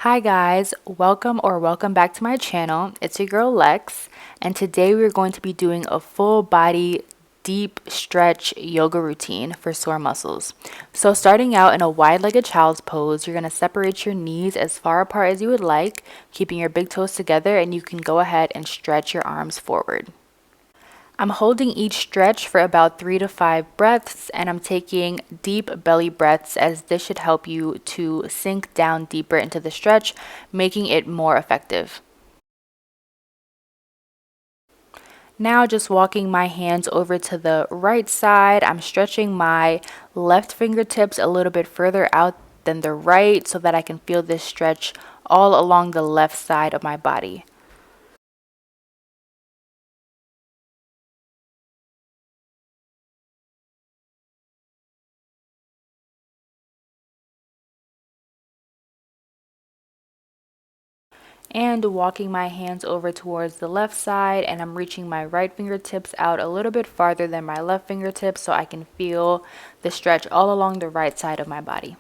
Hi guys, welcome back to my channel. It's your girl Lex, and today we're going to be doing a full body deep stretch yoga routine for sore muscles. So starting out in a wide-legged child's pose, you're going to separate your knees as far apart as you would like, keeping your big toes together, and you can go ahead and stretch your arms forward. I'm holding each stretch for about 3 to 5 breaths, and I'm taking deep belly breaths as this should help you to sink down deeper into the stretch, making it more effective. Now, just walking my hands over to the right side, I'm stretching my left fingertips a little bit further out than the right so that I can feel this stretch all along the left side of my body. And walking my hands over towards the left side, and I'm reaching my right fingertips out a little bit farther than my left fingertips so I can feel the stretch all along the right side of my body.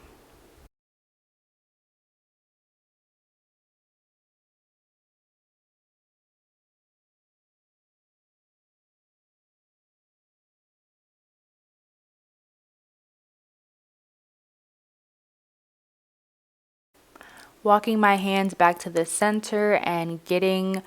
Walking my hands back to the center and getting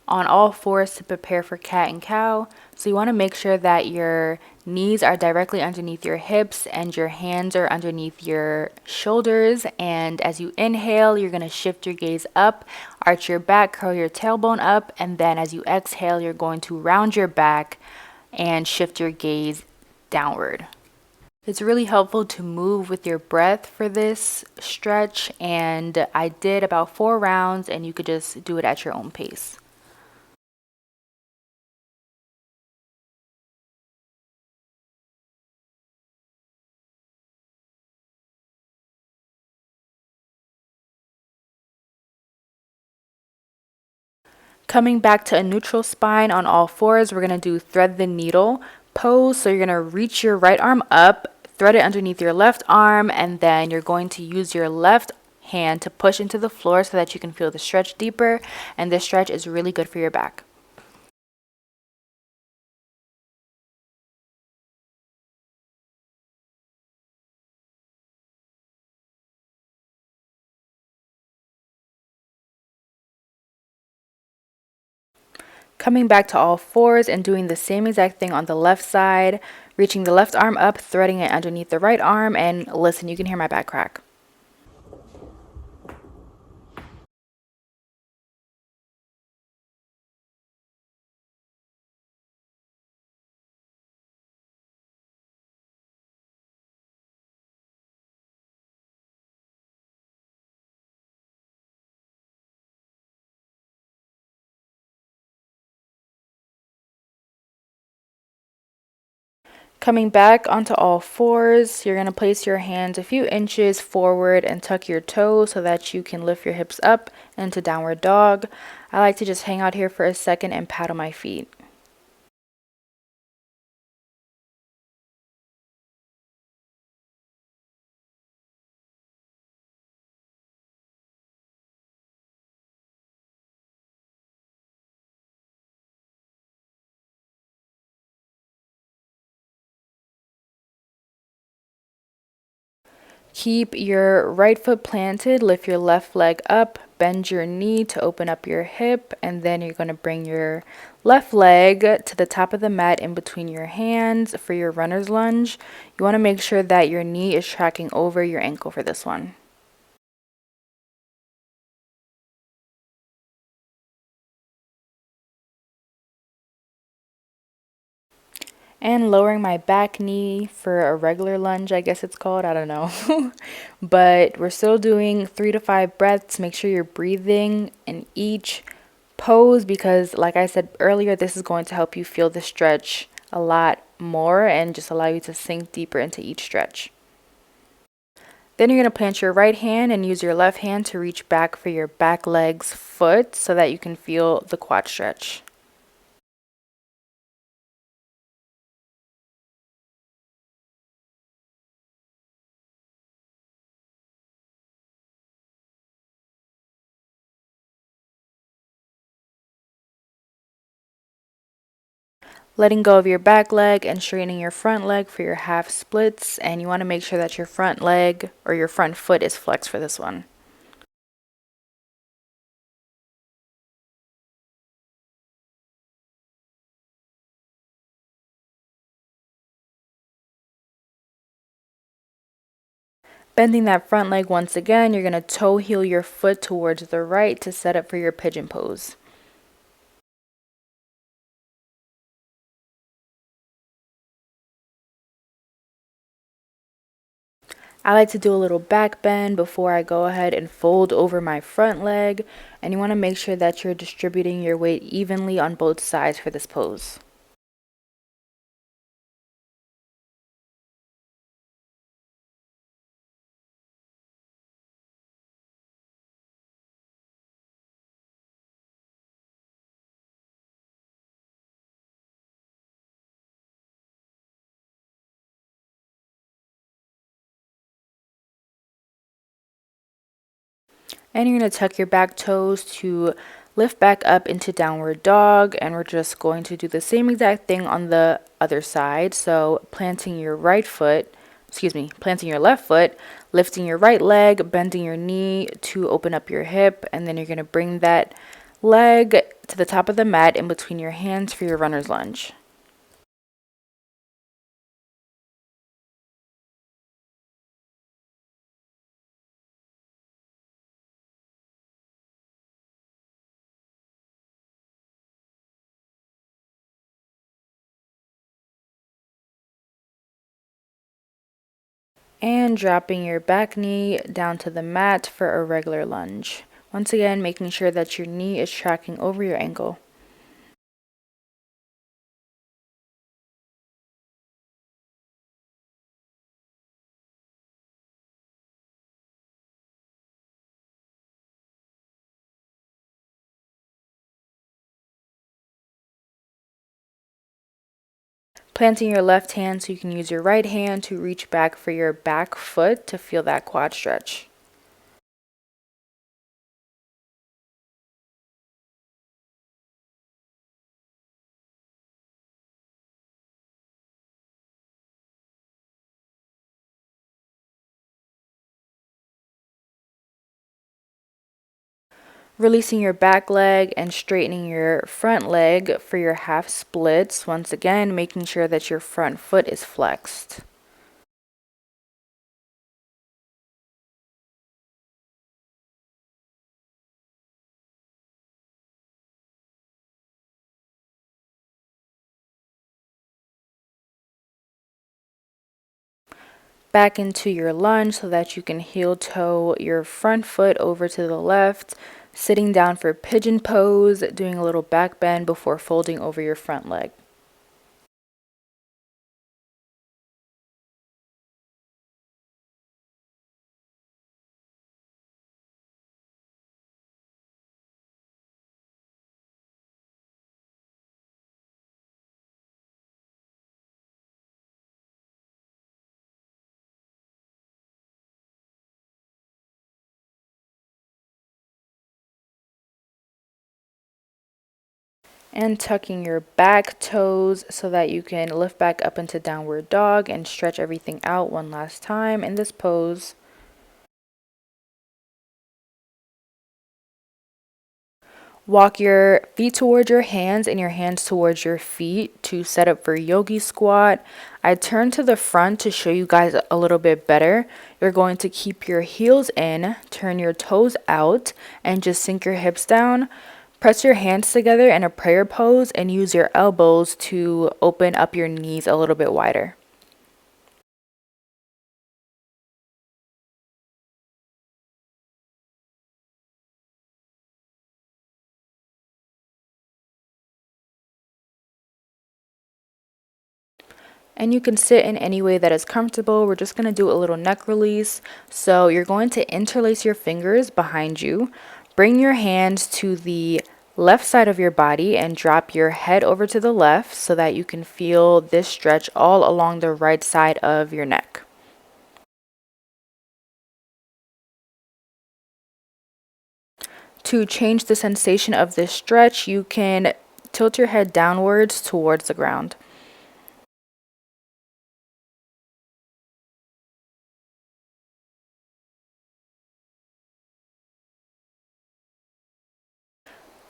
on all fours to prepare for cat and cow. So you want to make sure that your knees are directly underneath your hips and your hands are underneath your shoulders. And as you inhale, you're going to shift your gaze up, arch your back, curl your tailbone up, and then as you exhale, you're going to round your back and shift your gaze downward. It's really helpful to move with your breath for this stretch, and I did about 4 rounds, and you could just do it at your own pace. Coming back to a neutral spine on all fours, we're going to do thread the needle pose. So you're going to reach your right arm up, thread it underneath your left arm, and then you're going to use your left hand to push into the floor so that you can feel the stretch deeper. And this stretch is really good for your back. Coming back to all fours and doing the same exact thing on the left side, reaching the left arm up, threading it underneath the right arm, and listen, you can hear my back crack. Coming back onto all fours, you're going to place your hands a few inches forward and tuck your toes so that you can lift your hips up into downward dog. I like to just hang out here for a second and paddle my feet. Keep your right foot planted, lift your left leg up, bend your knee to open up your hip, and then you're going to bring your left leg to the top of the mat in between your hands for your runner's lunge. You want to make sure that your knee is tracking over your ankle for this one. And lowering my back knee for a regular lunge, I guess it's called. I don't know. But we're still doing 3 to 5 breaths. Make sure you're breathing in each pose because, like I said earlier, this is going to help you feel the stretch a lot more and just allow you to sink deeper into each stretch. Then you're going to plant your right hand and use your left hand to reach back for your back leg's foot so that you can feel the quad stretch. Letting go of your back leg and straightening your front leg for your half splits. And you want to make sure that your front leg or your front foot is flexed for this one. Bending that front leg once again, you're going to toe heel your foot towards the right to set up for your pigeon pose. I like to do a little back bend before I go ahead and fold over my front leg, and you want to make sure that you're distributing your weight evenly on both sides for this pose. And you're going to tuck your back toes to lift back up into downward dog, and we're just going to do the same exact thing on the other side. So planting your planting your left foot, lifting your right leg, bending your knee to open up your hip, and then you're going to bring that leg to the top of the mat in between your hands for your runner's lunge. And dropping your back knee down to the mat for a regular lunge. Once again, making sure that your knee is tracking over your ankle. Planting your left hand so you can use your right hand to reach back for your back foot to feel that quad stretch. Releasing your back leg and straightening your front leg for your half splits. Once again, making sure that your front foot is flexed. Back into your lunge so that you can heel toe your front foot over to the left, sitting down for pigeon pose, doing a little back bend before folding over your front leg. And tucking your back toes so that you can lift back up into downward dog and stretch everything out one last time in this pose. Walk your feet towards your hands and your hands towards your feet to set up for yogi squat. I turn to the front to show you guys a little bit better. You're going to keep your heels in, turn your toes out, and just sink your hips down. Press your hands together in a prayer pose and use your elbows to open up your knees a little bit wider. And you can sit in any way that is comfortable. We're just going to do a little neck release. So you're going to interlace your fingers behind you. Bring your hands to the left side of your body and drop your head over to the left so that you can feel this stretch all along the right side of your neck. To change the sensation of this stretch, you can tilt your head downwards towards the ground.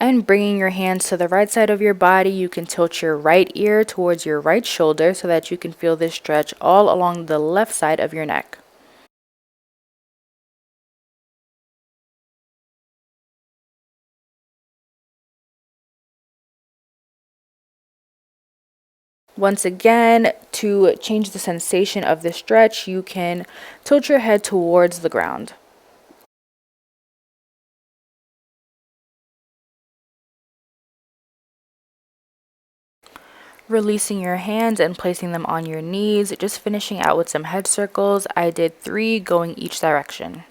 And bringing your hands to the right side of your body, you can tilt your right ear towards your right shoulder so that you can feel this stretch all along the left side of your neck. Once again, to change the sensation of the stretch, you can tilt your head towards the ground. Releasing your hands and placing them on your knees, just finishing out with some head circles. I did 3 going each direction.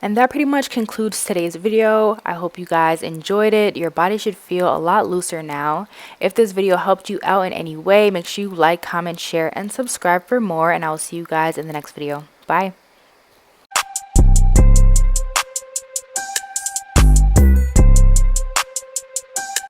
And that pretty much concludes today's video. I hope you guys enjoyed it. Your body should feel a lot looser now. If this video helped you out in any way, make sure you like, comment, share, and subscribe for more. And I will see you guys in the next video. Bye.